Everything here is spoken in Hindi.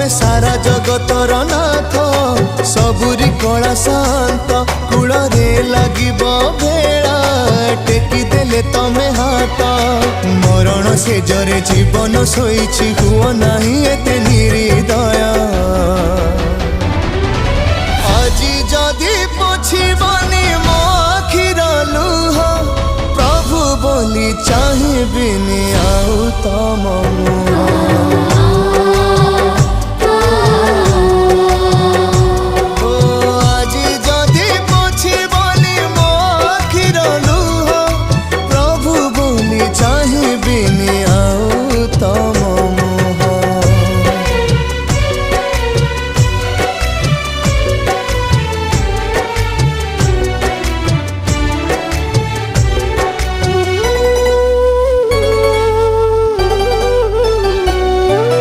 तमे सारा जगतर नाथ सबुरी कला शांत कूल रे लागिब भेड़ा टेकी देले तमे हाथ मरण से जरे जीवन शोइछि हुओ नाही